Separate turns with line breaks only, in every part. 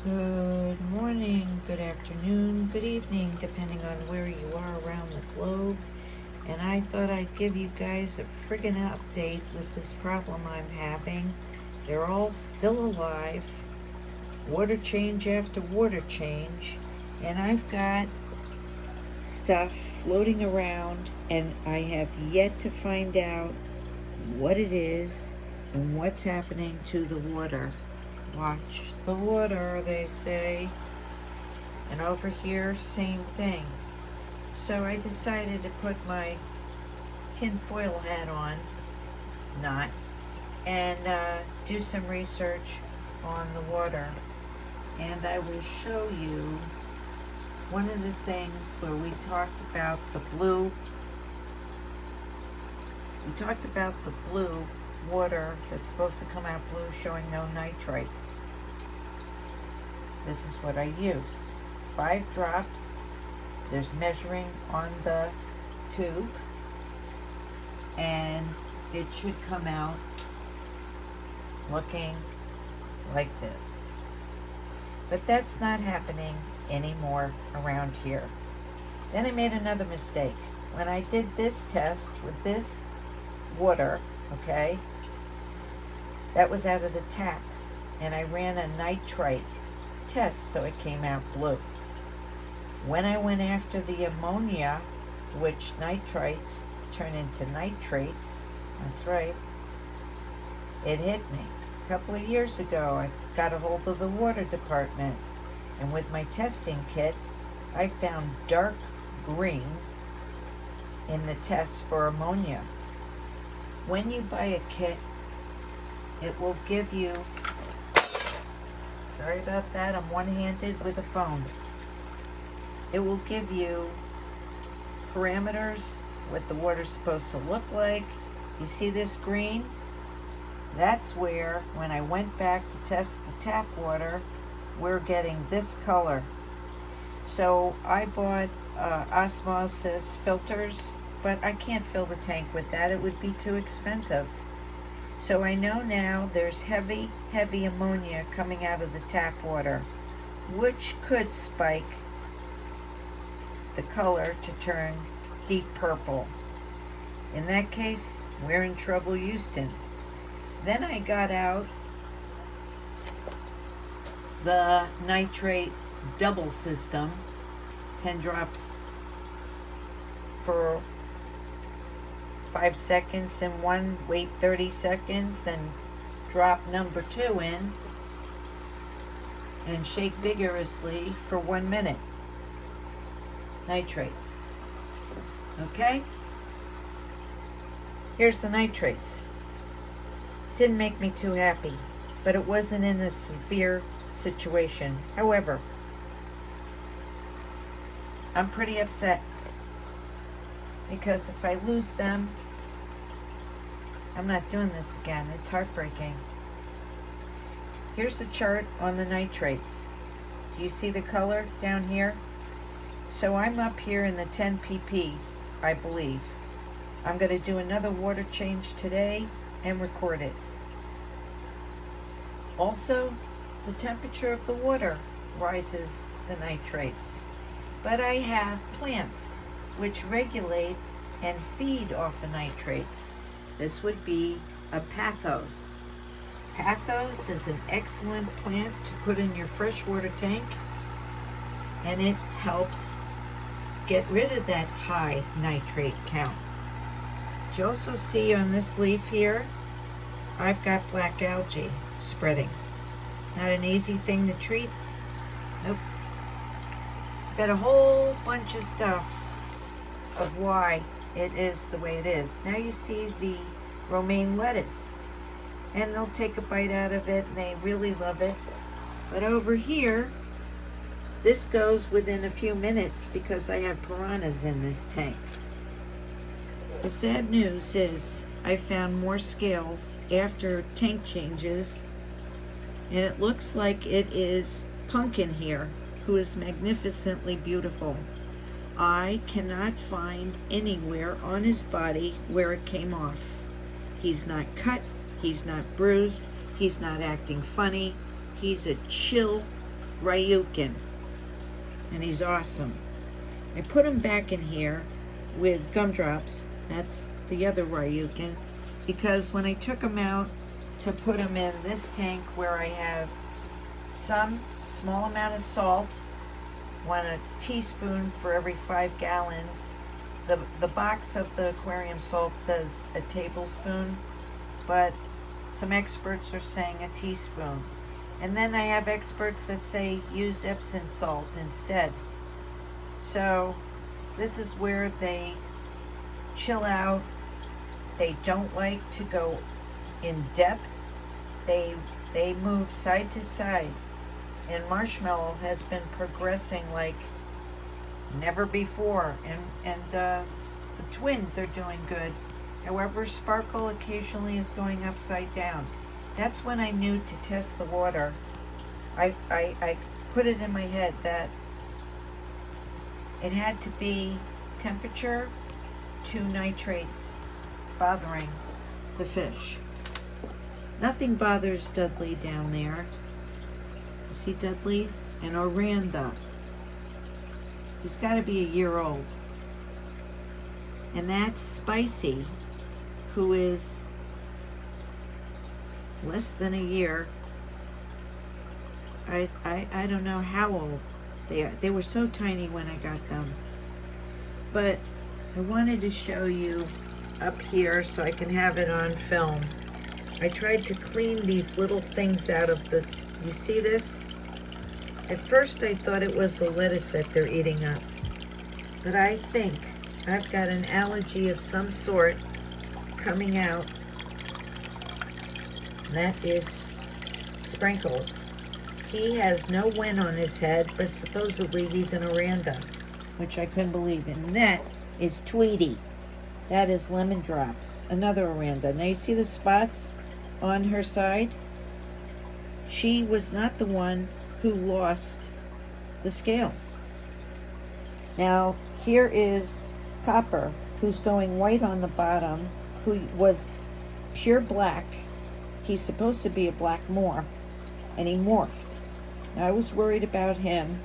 Good morning, good afternoon, good evening, depending on where you are around the globe. And I thought I'd give you guys a friggin' update with this problem I'm having. They're all still alive, water change after water change, and I've got stuff floating around, and I have yet to find out what it is and what's happening to the water. Watch the water, they say. And over here, same thing. So I decided to put my tinfoil hat on, and do some research on the water. And I will show you one of the things where we talked about the blue. We talked about the blue water that's supposed to come out blue, showing no nitrites. This is what I use. 5 drops. There's measuring on the tube, and it should come out looking like this. But that's not happening anymore around here. Then I made another mistake. When I did this test with this water, okay, that was out of the tap, and I ran a nitrite test, so it came out blue. When I went after the ammonia, which nitrites turn into nitrates, that's right, it hit me. A couple of years ago, I got a hold of the water department, and with my testing kit, I found dark green in the test for ammonia. When you buy a kit, it will give you, sorry about that, I'm one-handed with a phone. It will give you parameters, what the water's supposed to look like. You see this green? That's where, when I went back to test the tap water, we're getting this color. So I bought osmosis filters, but I can't fill the tank with that. It would be too expensive. So I know now there's heavy ammonia coming out of the tap water, which could spike the color to turn deep purple. In that case, we're in trouble, Houston. Then I got out the nitrate double system, 10 drops for 5 seconds in one, wait 30 seconds, then drop number 2 in and shake vigorously for 1 minute. Nitrate. Okay? Here's the nitrates. Didn't make me too happy, but it wasn't in a severe situation. However, I'm pretty upset because if I lose them, I'm not doing this again. It's heartbreaking. Here's the chart on the nitrates. Do you see the color down here? So I'm up here in the 10 pp, I believe. I'm going to do another water change today and record it. Also, the temperature of the water rises the nitrates. But I have plants which regulate and feed off of nitrates. This would be a pothos. Pothos is an excellent plant to put in your freshwater tank, and it helps get rid of that high nitrate count. You also see on this leaf here, I've got black algae spreading. Not an easy thing to treat. Nope. Got a whole bunch of stuff of why it is the way it is. Now you see the romaine lettuce, and they'll take a bite out of it and they really love it. But over here, this goes within a few minutes because I have piranhas in this tank. The sad news is I found more scales after tank changes, and it looks like it is Pumpkin here, who is magnificently beautiful. I cannot find anywhere on his body where it came off. He's not cut, he's not bruised, he's not acting funny. He's a chill Ryukin, and he's awesome. I put him back in here with gumdrops. That's the other Ryukin, because when I took him out to put him in this tank where I have some small amount of salt, 1 teaspoon for every 5 gallons. The box of the aquarium salt says a tablespoon, but some experts are saying a teaspoon. And then I have experts that say use Epsom salt instead. So this is where they chill out. They don't like to go in depth. They move side to side. And Marshmallow has been progressing like never before. And the twins are doing good. However, Sparkle occasionally is going upside down. That's when I knew to test the water. I put it in my head that it had to be temperature to nitrates bothering the fish. Nothing bothers Dudley down there. You see Dudley? An Oranda. He's got to be a year old. And that's Spicy, who is less than a year. I don't know how old they are. They were so tiny when I got them. But I wanted to show you up here so I can have it on film. I tried to clean these little things out of the, you see this? At first I thought it was the lettuce that they're eating up. But I think I've got an allergy of some sort coming out. That is Sprinkles. He has no win on his head, but supposedly he's an Oranda, which I couldn't believe. And that is Tweety. That is Lemon Drops, another Oranda. Now you see the spots on her side? She was not the one who lost the scales. Now here is Copper, who's going white on the bottom, who was pure black. He's supposed to be a Blackmoore, and he morphed. Now, I was worried about him,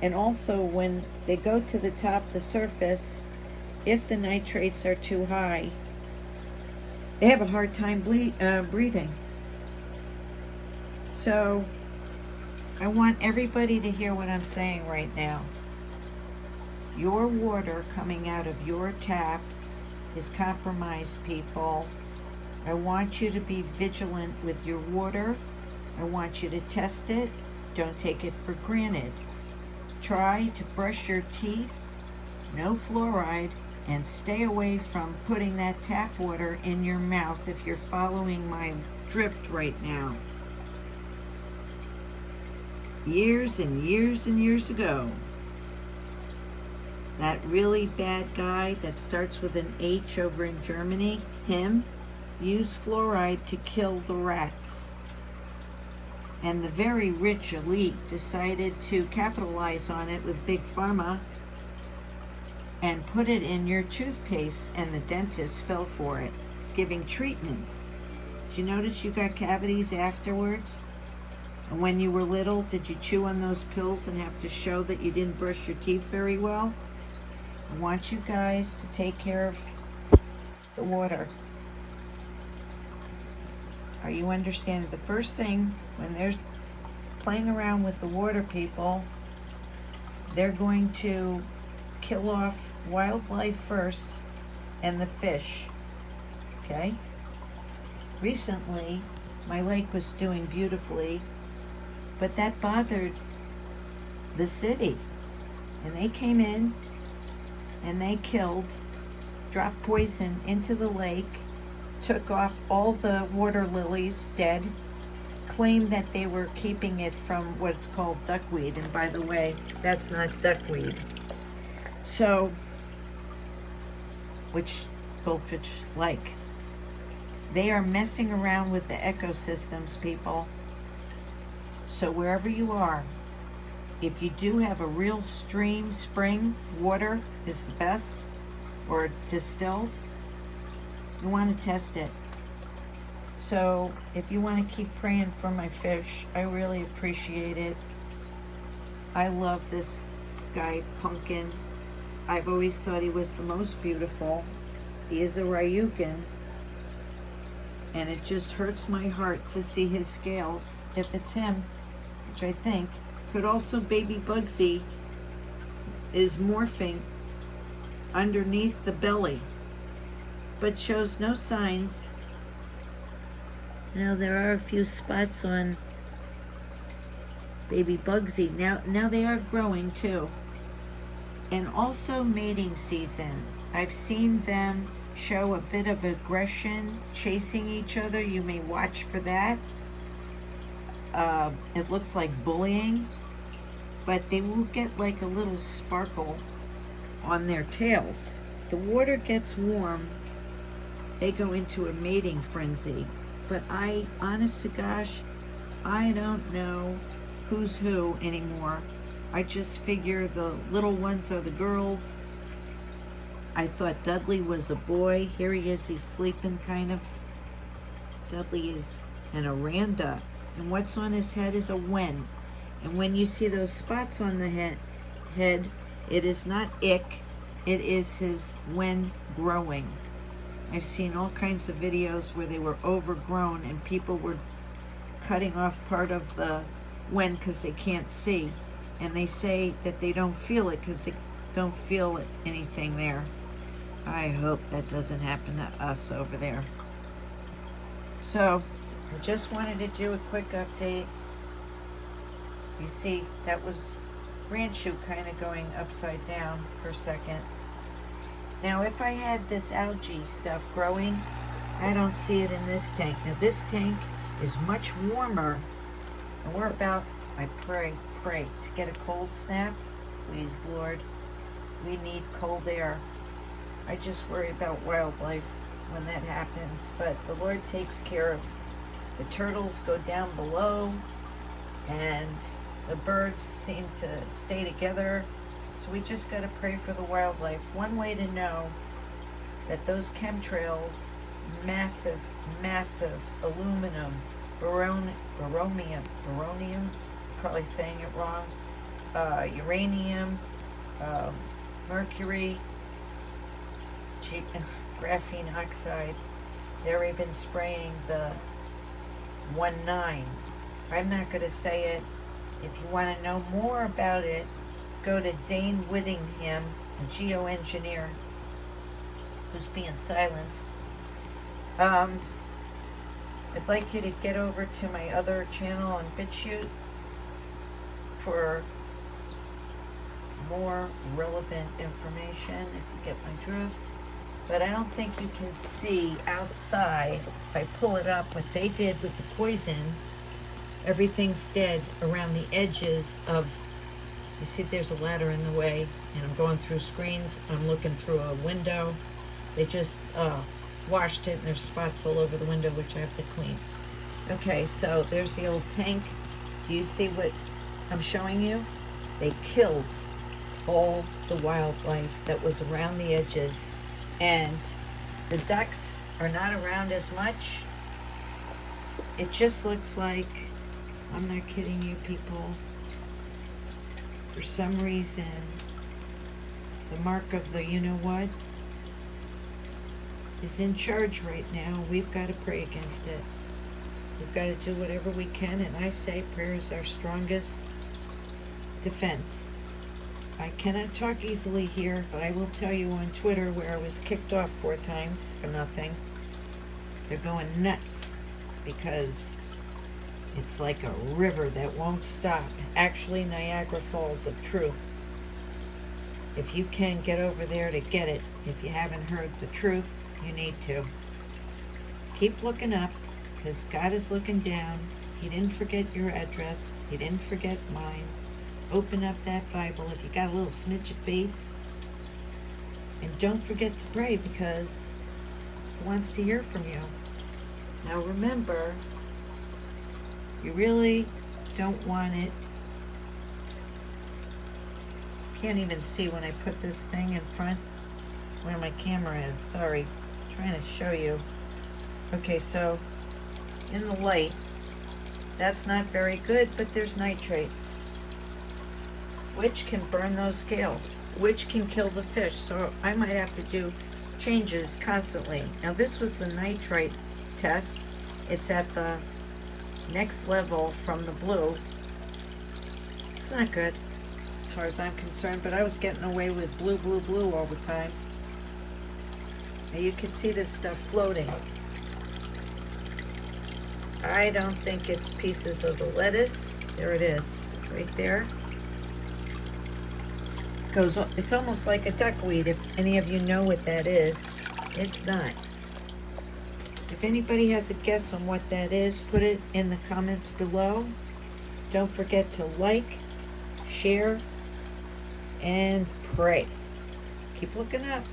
and also when they go to the top, the surface, if the nitrates are too high, they have a hard time breathing. So I want everybody to hear what I'm saying right now. Your water coming out of your taps is compromised, people. I want you to be vigilant with your water. I want you to test it. Don't take it for granted. Try to brush your teeth, no fluoride, and stay away from putting that tap water in your mouth if you're following my drift right now. Years and years and years ago, that really bad guy that starts with an H over in Germany, him, used fluoride to kill the rats. And the very rich elite decided to capitalize on it with Big Pharma and put it in your toothpaste, and the dentist fell for it, giving treatments. Did you notice you got cavities afterwards? And when you were little, did you chew on those pills and have to show that you didn't brush your teeth very well? I want you guys to take care of the water. Are you understanding? The first thing, when they're playing around with the water, people, they're going to kill off wildlife first and the fish, okay? Recently, my lake was doing beautifully, but that bothered the city. And they came in and they killed, dropped poison into the lake, took off all the water lilies dead, claimed that they were keeping it from what's called duckweed. And by the way, that's not duckweed. So, which goldfish like. They are messing around with the ecosystems, people. So wherever you are, if you do have a real stream, spring, water is the best, or distilled, you want to test it. So if you want to keep praying for my fish, I really appreciate it. I love this guy, Pumpkin. I've always thought he was the most beautiful. He is a Ryukin, and it just hurts my heart to see his scales, if it's him, which I think. Could also baby Bugsy is morphing underneath the belly, but shows no signs. Now there are a few spots on baby Bugsy. Now they are growing too. And also mating season. I've seen them show a bit of aggression, chasing each other. You may watch for that. It looks like bullying, but they will get like a little sparkle on their tails. The water gets warm, they go into a mating frenzy. But honest to gosh, I don't know who's who anymore. I just figure the little ones are the girls. I thought Dudley was a boy. Here he is, he's sleeping kind of. Dudley is an Oranda. And what's on his head is a wen. And when you see those spots on the head, it is not ick, it is his wen growing. I've seen all kinds of videos where they were overgrown and people were cutting off part of the wen because they can't see. And they say that they don't feel it because they don't feel anything there. I hope that doesn't happen to us over there. So, I just wanted to do a quick update. You see, that was Ranchu kind of going upside down for a second. Now, if I had this algae stuff growing, I don't see it in this tank. Now, this tank is much warmer, and we're about, I pray, to get a cold snap. Please, Lord, we need cold air. I just worry about wildlife when that happens, but the Lord takes care of the turtles. Go down below, and the birds seem to stay together. So we just got to pray for the wildlife. One way to know that those chemtrails, massive aluminum, boromium, probably saying it wrong, uranium, mercury, graphene oxide. They're even spraying the 19. I'm not going to say it. If you want to know more about it, go to Dane Whittingham, a geoengineer who's being silenced. I'd like you to get over to my other channel on BitChute for more relevant information, if you get my drift. But I don't think you can see outside. If I pull it up, what they did with the poison, everything's dead around the edges of, you see there's a ladder in the way, and I'm going through screens, I'm looking through a window. They just washed it, and there's spots all over the window, which I have to clean. Okay, so there's the old tank. Do you see what I'm showing you? They killed all the wildlife that was around the edges, and the ducks are not around as much. It just looks like, I'm not kidding you people, for some reason the mark of the you-know-what is in charge right now. We've got to pray against it. We've got to do whatever we can, and I say prayer is our strongest defense. I cannot talk easily here, but I will tell you on Twitter, where I was kicked off 4 times for nothing, they're going nuts because it's like a river that won't stop. Actually, Niagara Falls of truth. If you can get over there to get it, if you haven't heard the truth, you need to. Keep looking up, because God is looking down. He didn't forget your address. He didn't forget mine. Open up that Bible if you got a little smidge of faith. And don't forget to pray, because He wants to hear from you. Now remember, you really don't want it. Can't even see when I put this thing in front where my camera is. Sorry, I'm trying to show you. Okay, so in the light, that's not very good, but there's nitrates. which can burn those scales, which can kill the fish. So I might have to do changes constantly. Now this was the nitrite test. It's at the next level from the blue. It's not good as far as I'm concerned, but I was getting away with blue, blue, blue all the time. Now you can see this stuff floating. I don't think it's pieces of the lettuce. There it is, right there. It's almost like a duckweed, if any of you know what that is. It's not. If anybody has a guess on what that is, put it in the comments below. Don't forget to like, share, and pray. Keep looking up.